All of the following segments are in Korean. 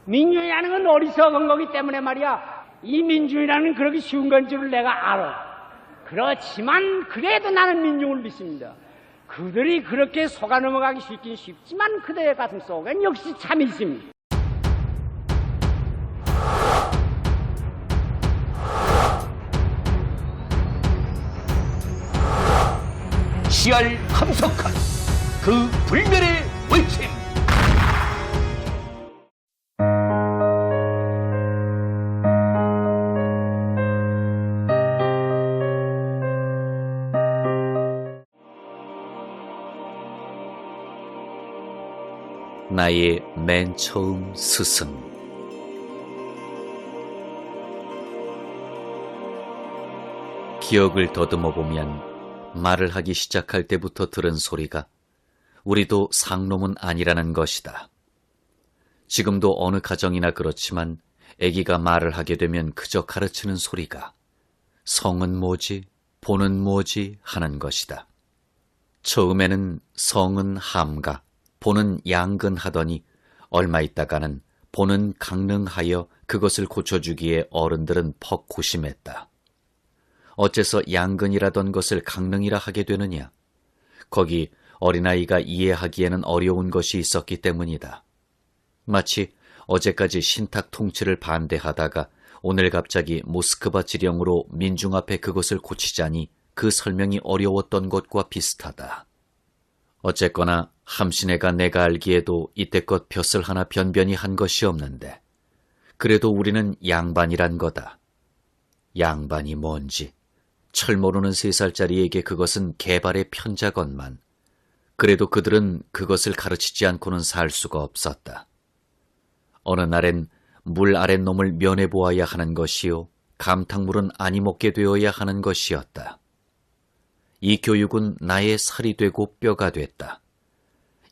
민중이라는 건 어리석은 거기 때문에 말이야. 이 민중이라는 그렇게 쉬운 건 줄을 내가 알아. 그렇지만 그래도 나는 민중을 믿습니다. 그들이 그렇게 속아 넘어가기 쉽긴 쉽지만 그들의 가슴 속엔 역시 참이 있습니다. 시알 함석한 그 불멸의 외침. 나의 맨 처음 스승. 기억을 더듬어 보면 말을 하기 시작할 때부터 들은 소리가 우리도 상놈은 아니라는 것이다. 지금도 어느 가정이나 그렇지만 아기가 말을 하게 되면 그저 가르치는 소리가 성은 뭐지, 보는 뭐지 하는 것이다. 처음에는 성은 함가, 보는 양근 하더니 얼마 있다가는 보는 강릉하여 그것을 고쳐주기에 어른들은 퍽 고심했다. 어째서 양근이라던 것을 강릉이라 하게 되느냐? 거기 어린아이가 이해하기에는 어려운 것이 있었기 때문이다. 마치 어제까지 신탁 통치를 반대하다가 오늘 갑자기 모스크바 지령으로 민중 앞에 그것을 고치자니 그 설명이 어려웠던 것과 비슷하다. 어쨌거나 함신애가 내가 알기에도 이때껏 벼슬 하나 변변히 한 것이 없는데 그래도 우리는 양반이란 거다. 양반이 뭔지 철 모르는 3살짜리에게 그것은 개발의 편자건만 그래도 그들은 그것을 가르치지 않고는 살 수가 없었다. 어느 날엔 물 아랫놈을 면해보아야 하는 것이요 감탕물은 아니 먹게 되어야 하는 것이었다. 이 교육은 나의 살이 되고 뼈가 됐다.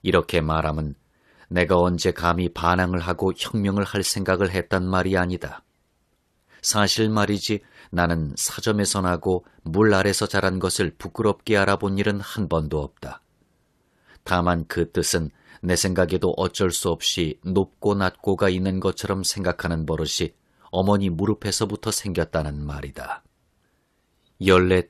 이렇게 말하면 내가 언제 감히 반항을 하고 혁명을 할 생각을 했단 말이 아니다. 사실 말이지 나는 사점에서 나고 물 아래서 자란 것을 부끄럽게 알아본 일은 한 번도 없다. 다만 그 뜻은 내 생각에도 어쩔 수 없이 높고 낮고가 있는 것처럼 생각하는 버릇이 어머니 무릎에서부터 생겼다는 말이다. 14,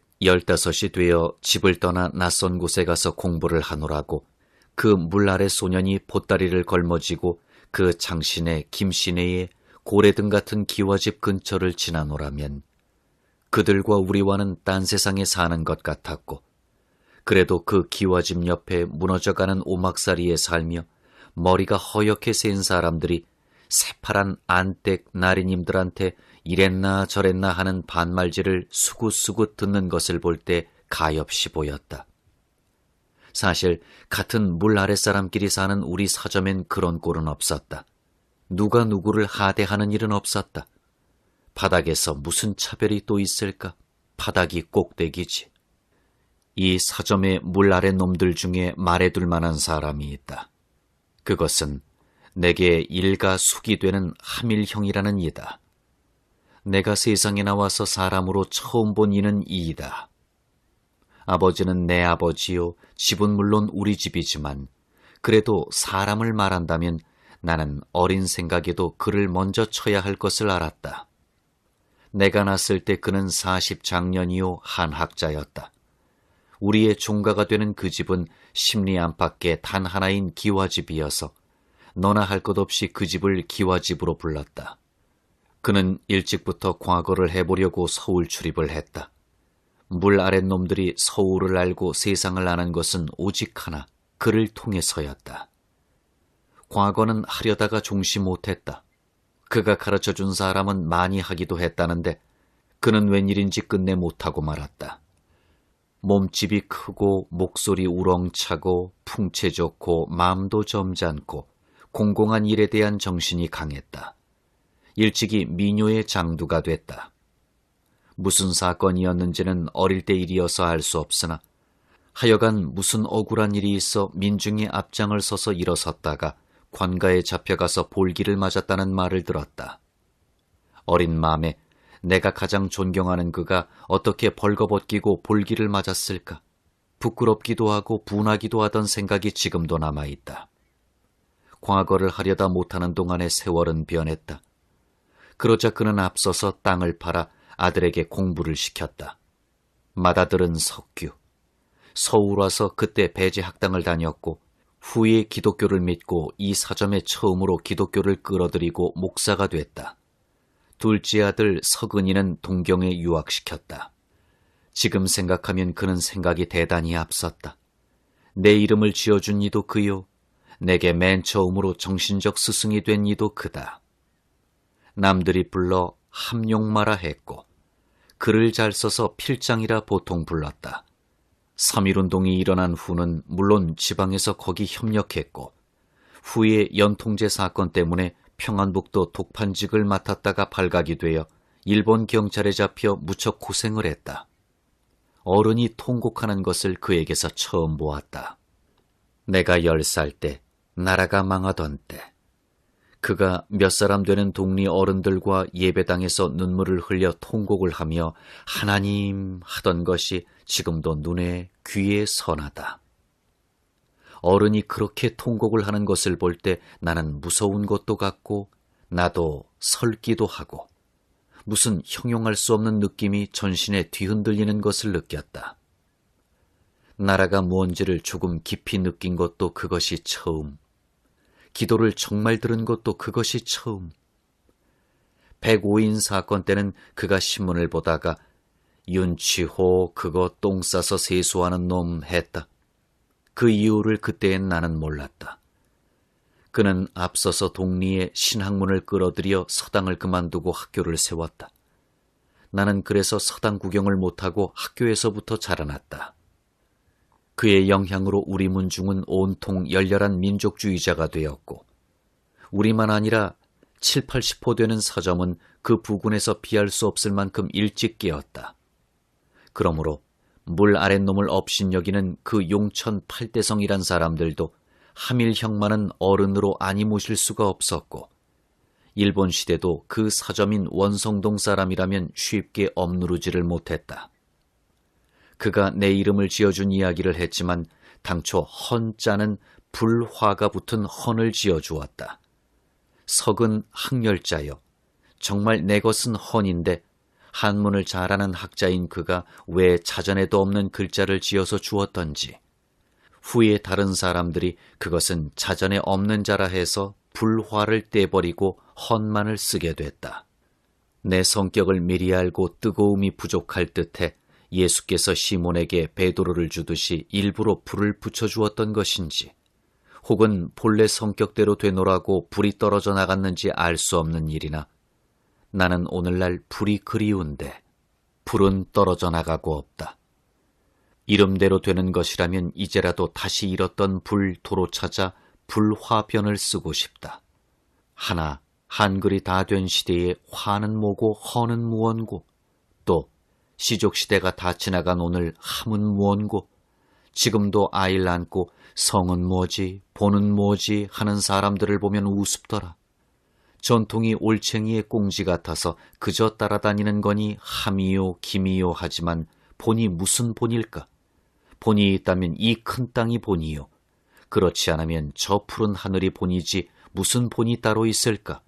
15이 되어 집을 떠나 낯선 곳에 가서 공부를 하노라고 그 물 아래 소년이 보따리를 걸머쥐고 그 장시내 김시내의 고래등 같은 기와집 근처를 지나노라면 그들과 우리와는 딴 세상에 사는 것 같았고 그래도 그 기와집 옆에 무너져가는 오막살이에 살며 머리가 허옇게 센 사람들이 새파란 안댁 나리님들한테 이랬나 저랬나 하는 반말질을 수굿수굿 듣는 것을 볼 때 가엾이 보였다. 사실 같은 물 아랫사람끼리 사는 우리 사점엔 그런 꼴은 없었다. 누가 누구를 하대하는 일은 없었다. 바닥에서 무슨 차별이 또 있을까? 바닥이 꼭대기지. 이 사점의 물 아래 놈들 중에 말해둘 만한 사람이 있다. 그것은 내게 일가 숙이 되는 하밀형이라는 이다. 내가 세상에 나와서 사람으로 처음 본 이는 이이다. 아버지는 내 아버지요, 집은 물론 우리 집이지만 그래도 사람을 말한다면 나는 어린 생각에도 그를 먼저 쳐야 할 것을 알았다. 내가 났을 때 그는 40장년이요 한학자였다. 우리의 종가가 되는 그 집은 십리 안팎에 단 하나인 기와집이어서 너나 할 것 없이 그 집을 기와집으로 불렀다. 그는 일찍부터 과거를 해보려고 서울 출입을 했다. 물 아랫놈들이 서울을 알고 세상을 아는 것은 오직 하나, 그를 통해서였다. 과거는 하려다가 종시 못했다. 그가 가르쳐준 사람은 많이 하기도 했다는데 그는 웬일인지 끝내 못하고 말았다. 몸집이 크고 목소리 우렁차고 풍채 좋고 마음도 점잖고 공공한 일에 대한 정신이 강했다. 일찍이 미녀의 장두가 됐다. 무슨 사건이었는지는 어릴 때 일이어서 알 수 없으나 하여간 무슨 억울한 일이 있어 민중의 앞장을 서서 일어섰다가 관가에 잡혀가서 볼기를 맞았다는 말을 들었다. 어린 마음에 내가 가장 존경하는 그가 어떻게 벌거벗기고 볼기를 맞았을까? 부끄럽기도 하고 분하기도 하던 생각이 지금도 남아있다. 과거를 하려다 못하는 동안에 세월은 변했다. 그러자 그는 앞서서 땅을 팔아 아들에게 공부를 시켰다. 맏아들은 석규. 서울 와서 그때 배제학당을 다녔고 후에 기독교를 믿고 이 사점에 처음으로 기독교를 끌어들이고 목사가 됐다. 둘째 아들 석은이는 동경에 유학시켰다. 지금 생각하면 그는 생각이 대단히 앞섰다. 내 이름을 지어준 이도 그요. 내게 맨 처음으로 정신적 스승이 된 이도 그다. 남들이 불러 함용마라 했고 글을 잘 써서 필장이라 보통 불렀다. 3.1운동이 일어난 후는 물론 지방에서 거기 협력했고 후에 연통제 사건 때문에 평안북도 독판직을 맡았다가 발각이 되어 일본 경찰에 잡혀 무척 고생을 했다. 어른이 통곡하는 것을 그에게서 처음 보았다. 내가 10살 때 나라가 망하던 때 그가 몇 사람 되는 동리 어른들과 예배당에서 눈물을 흘려 통곡을 하며 하나님 하던 것이 지금도 눈에 귀에 선하다. 어른이 그렇게 통곡을 하는 것을 볼 때 나는 무서운 것도 같고 나도 설기도 하고 무슨 형용할 수 없는 느낌이 전신에 뒤흔들리는 것을 느꼈다. 나라가 무언지를 조금 깊이 느낀 것도 그것이 처음. 기도를 정말 들은 것도 그것이 처음. 105인 사건 때는 그가 신문을 보다가 윤치호 그거 똥 싸서 세수하는 놈 했다. 그 이유를 그때엔 나는 몰랐다. 그는 앞서서 동리에 신학문을 끌어들여 서당을 그만두고 학교를 세웠다. 나는 그래서 서당 구경을 못하고 학교에서부터 자라났다. 그의 영향으로 우리 문중은 온통 열렬한 민족주의자가 되었고 우리만 아니라 7, 80호 되는 서점은 그 부근에서 피할 수 없을 만큼 일찍 깨었다. 그러므로 물 아랫놈을 업신여기는 그 용천 8대성이란 사람들도 하밀형만은 어른으로 아니 모실 수가 없었고 일본 시대도 그 서점인 원성동 사람이라면 쉽게 억누르지를 못했다. 그가 내 이름을 지어준 이야기를 했지만 당초 헌자는 불화가 붙은 헌을 지어주었다. 석은 학렬자여. 정말 내 것은 헌인데 한문을 잘하는 학자인 그가 왜 자전에도 없는 글자를 지어서 주었던지 후에 다른 사람들이 그것은 자전에 없는 자라 해서 불화를 떼버리고 헌만을 쓰게 됐다. 내 성격을 미리 알고 뜨거움이 부족할 듯해 예수께서 시몬에게 베드로를 주듯이 일부러 불을 붙여주었던 것인지 혹은 본래 성격대로 되노라고 불이 떨어져 나갔는지 알 수 없는 일이나 나는 오늘날 불이 그리운데 불은 떨어져 나가고 없다. 이름대로 되는 것이라면 이제라도 다시 잃었던 불도로 찾아 불화변을 쓰고 싶다. 하나 한글이 다 된 시대에 화는 뭐고 허는 무언고 또 시족시대가 다 지나간 오늘 함은 무언고 지금도 아이를 안고 성은 뭐지 보는 뭐지 하는 사람들을 보면 우습더라. 전통이 올챙이의 꽁지 같아서 그저 따라다니는 거니 함이요 김이요 하지만 본이 무슨 본일까? 본이 있다면 이 큰 땅이 본이요. 그렇지 않으면 저 푸른 하늘이 본이지 무슨 본이 따로 있을까?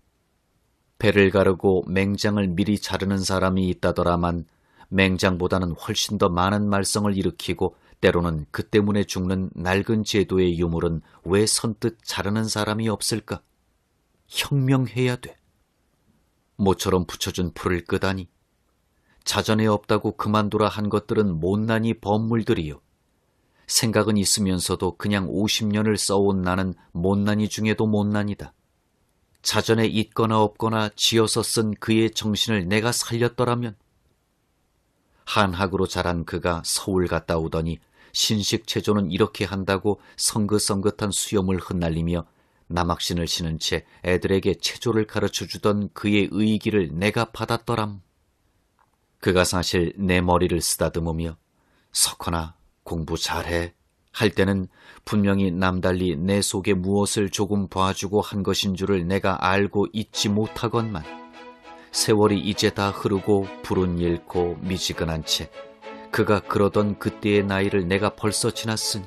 배를 가르고 맹장을 미리 자르는 사람이 있다더라만 맹장보다는 훨씬 더 많은 말썽을 일으키고 때로는 그 때문에 죽는 낡은 제도의 유물은 왜 선뜻 자르는 사람이 없을까? 혁명해야 돼. 모처럼 붙여준 불을 끄다니. 자전에 없다고 그만두라 한 것들은 못난이 법물들이요. 생각은 있으면서도 그냥 50년을 써온 나는 못난이 중에도 못난이다. 자전에 있거나 없거나 지어서 쓴 그의 정신을 내가 살렸더라면 한학으로 자란 그가 서울 갔다 오더니 신식체조는 이렇게 한다고 성긋성긋한 수염을 흩날리며 남학신을 신은 채 애들에게 체조를 가르쳐주던 그의 의기를 내가 받았더람. 그가 사실 내 머리를 쓰다듬으며 석헌아 공부 잘해 할 때는 분명히 남달리 내 속에 무엇을 조금 봐주고 한 것인 줄을 내가 알고 잊지 못하건만 세월이 이제 다 흐르고 불은 잃고 미지근한 채 그가 그러던 그때의 나이를 내가 벌써 지났으니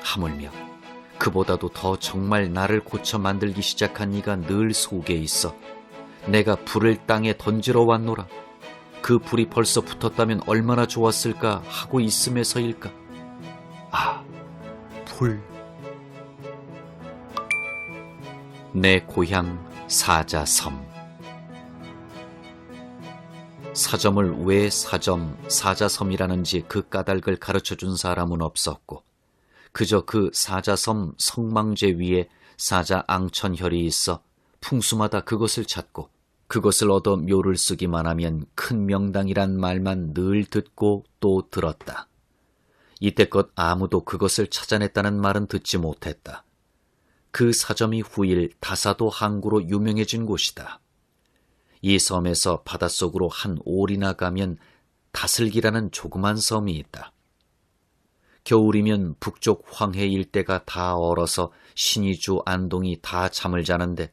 하물며 그보다도 더 정말 나를 고쳐 만들기 시작한 이가 늘 속에 있어 내가 불을 땅에 던지러 왔노라. 그 불이 벌써 붙었다면 얼마나 좋았을까 하고 있음에서일까. 아, 불. 내 고향 사자섬. 사점을 왜 사자섬이라는지 그 까닭을 가르쳐준 사람은 없었고 그저 그 사자섬 성망제 위에 사자 앙천혈이 있어 풍수마다 그것을 찾고 그것을 얻어 묘를 쓰기만 하면 큰 명당이란 말만 늘 듣고 또 들었다. 이때껏 아무도 그것을 찾아냈다는 말은 듣지 못했다. 그 사점이 후일 다사도 항구로 유명해진 곳이다. 이 섬에서 바닷속으로 한 올이나 가면 다슬기라는 조그만 섬이 있다. 겨울이면 북쪽 황해 일대가 다 얼어서 신의주, 안동이 다 잠을 자는데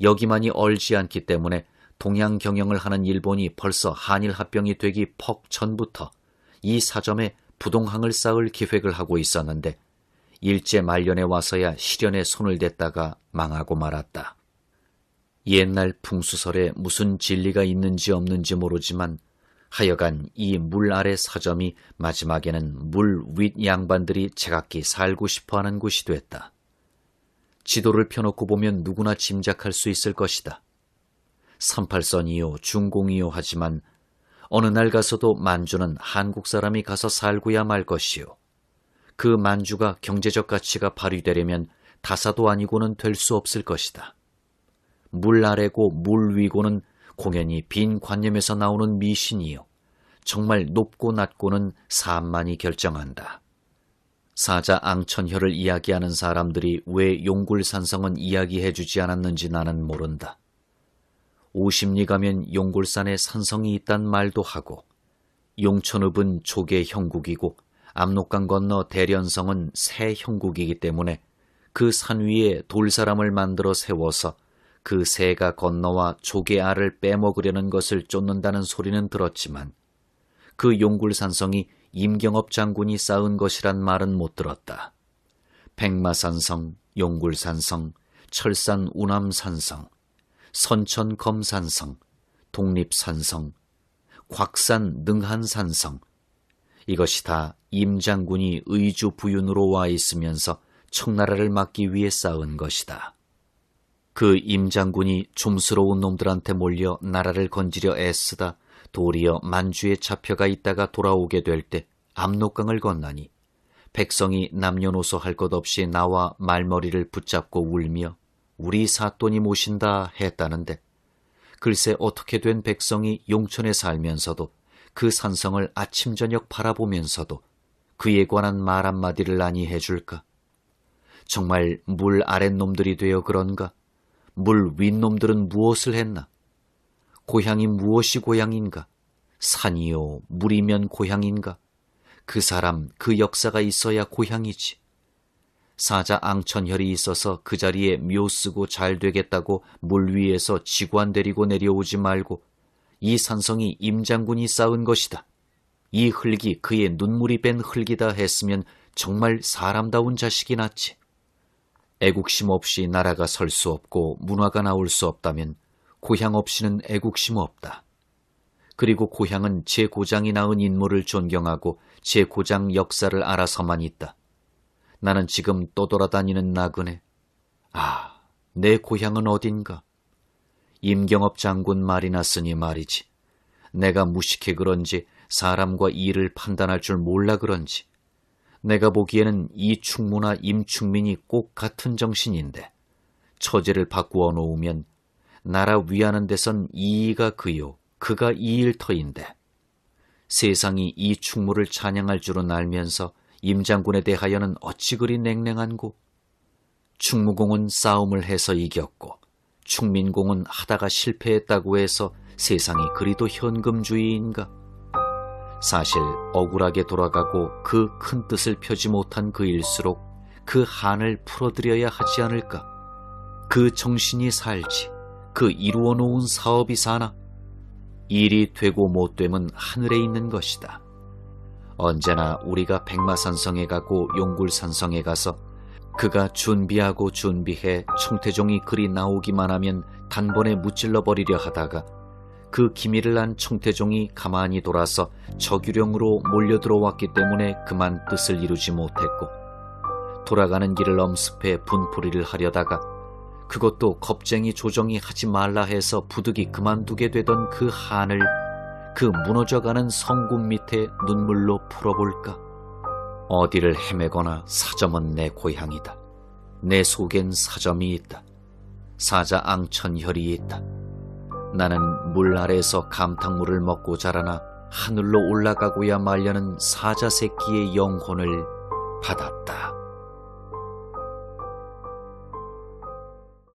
여기만이 얼지 않기 때문에 동양 경영을 하는 일본이 벌써 한일 합병이 되기 퍽 전부터 이 사점에 부동항을 쌓을 계획을 하고 있었는데 일제 말년에 와서야 실현에 손을 댔다가 망하고 말았다. 옛날 풍수설에 무슨 진리가 있는지 없는지 모르지만 하여간 이 물 아래 사점이 마지막에는 물 윗 양반들이 제각기 살고 싶어하는 곳이 됐다. 지도를 펴놓고 보면 누구나 짐작할 수 있을 것이다. 38선이요 중공이요 하지만 어느 날 가서도 만주는 한국 사람이 가서 살고야 말 것이요. 그 만주가 경제적 가치가 발휘되려면 다사도 아니고는 될 수 없을 것이다. 물 아래고 물 위고는 공연히 빈 관념에서 나오는 미신이요. 정말 높고 낮고는 사암만이 결정한다. 사자 앙천혈을 이야기하는 사람들이 왜 용굴산성은 이야기해주지 않았는지 나는 모른다. 50리 가면 용굴산에 산성이 있단 말도 하고 용천읍은 조개 형국이고 압록강 건너 대련성은 새 형국이기 때문에 그 산 위에 돌사람을 만들어 세워서 그 새가 건너와 조개 알을 빼먹으려는 것을 쫓는다는 소리는 들었지만 그 용굴산성이 임경업 장군이 쌓은 것이란 말은 못 들었다. 백마산성, 용굴산성, 철산 우남산성, 선천검산성, 독립산성, 곽산 능한산성 이것이 다 임 장군이 의주 부윤으로 와 있으면서 청나라를 막기 위해 쌓은 것이다. 그 임 장군이 좀스러운 놈들한테 몰려 나라를 건지려 애쓰다 도리어 만주에 잡혀가 있다가 돌아오게 될 때 압록강을 건너니 백성이 남녀노소 할 것 없이 나와 말머리를 붙잡고 울며 우리 사돈이 모신다 했다는데 글쎄 어떻게 된 백성이 용천에 살면서도 그 산성을 아침 저녁 바라보면서도 그에 관한 말 한마디를 아니 해줄까? 정말 물 아랫놈들이 되어 그런가? 물 윗놈들은 무엇을 했나? 고향이 무엇이 고향인가? 산이요 물이면 고향인가? 그 사람 그 역사가 있어야 고향이지. 사자 앙천혈이 있어서 그 자리에 묘 쓰고 잘 되겠다고 물 위에서 직관 데리고 내려오지 말고 이 산성이 임장군이 쌓은 것이다. 이 흙이 그의 눈물이 뺀 흙이다 했으면 정말 사람다운 자식이 낫지. 애국심 없이 나라가 설 수 없고 문화가 나올 수 없다면 고향 없이는 애국심 없다. 그리고 고향은 제 고장이 낳은 인물을 존경하고 제 고장 역사를 알아서만 있다. 나는 지금 떠돌아다니는 나그네. 아, 내 고향은 어딘가? 임경업 장군 말이 났으니 말이지. 내가 무식해 그런지 사람과 일을 판단할 줄 몰라 그런지 내가 보기에는 이충무나 임충민이 꼭 같은 정신인데 처제를 바꾸어 놓으면 나라 위하는 데선 이의가 그요 그가 이일터인데 세상이 이충무를 찬양할 줄은 알면서 임장군에 대하여는 어찌 그리 냉랭한고. 충무공은 싸움을 해서 이겼고 충민공은 하다가 실패했다고 해서 세상이 그리도 현금주의인가. 사실 억울하게 돌아가고 그 큰 뜻을 펴지 못한 그일수록 그 한을 풀어드려야 하지 않을까. 그 정신이 살지 그 이루어 놓은 사업이 사나. 일이 되고 못됨은 하늘에 있는 것이다. 언제나 우리가 백마산성에 가고 용굴산성에 가서 그가 준비하고 준비해 청태종이 그리 나오기만 하면 단번에 무찔러 버리려 하다가 그 기밀을 안 청태종이 가만히 돌아서 적유령으로 몰려들어왔기 때문에 그만 뜻을 이루지 못했고, 돌아가는 길을 엄습해 분풀이를 하려다가 그것도 겁쟁이 조정이 하지 말라 해서 부득이 그만두게 되던 그 한을 그 무너져가는 성군 밑에 눈물로 풀어볼까? 어디를 헤매거나 사점은 내 고향이다. 내 속엔 사점이 있다. 사자 앙천혈이 있다. 나는 물 아래에서 감탕물을 먹고 자라나 하늘로 올라가고야 말려는 사자 새끼의 영혼을 받았다.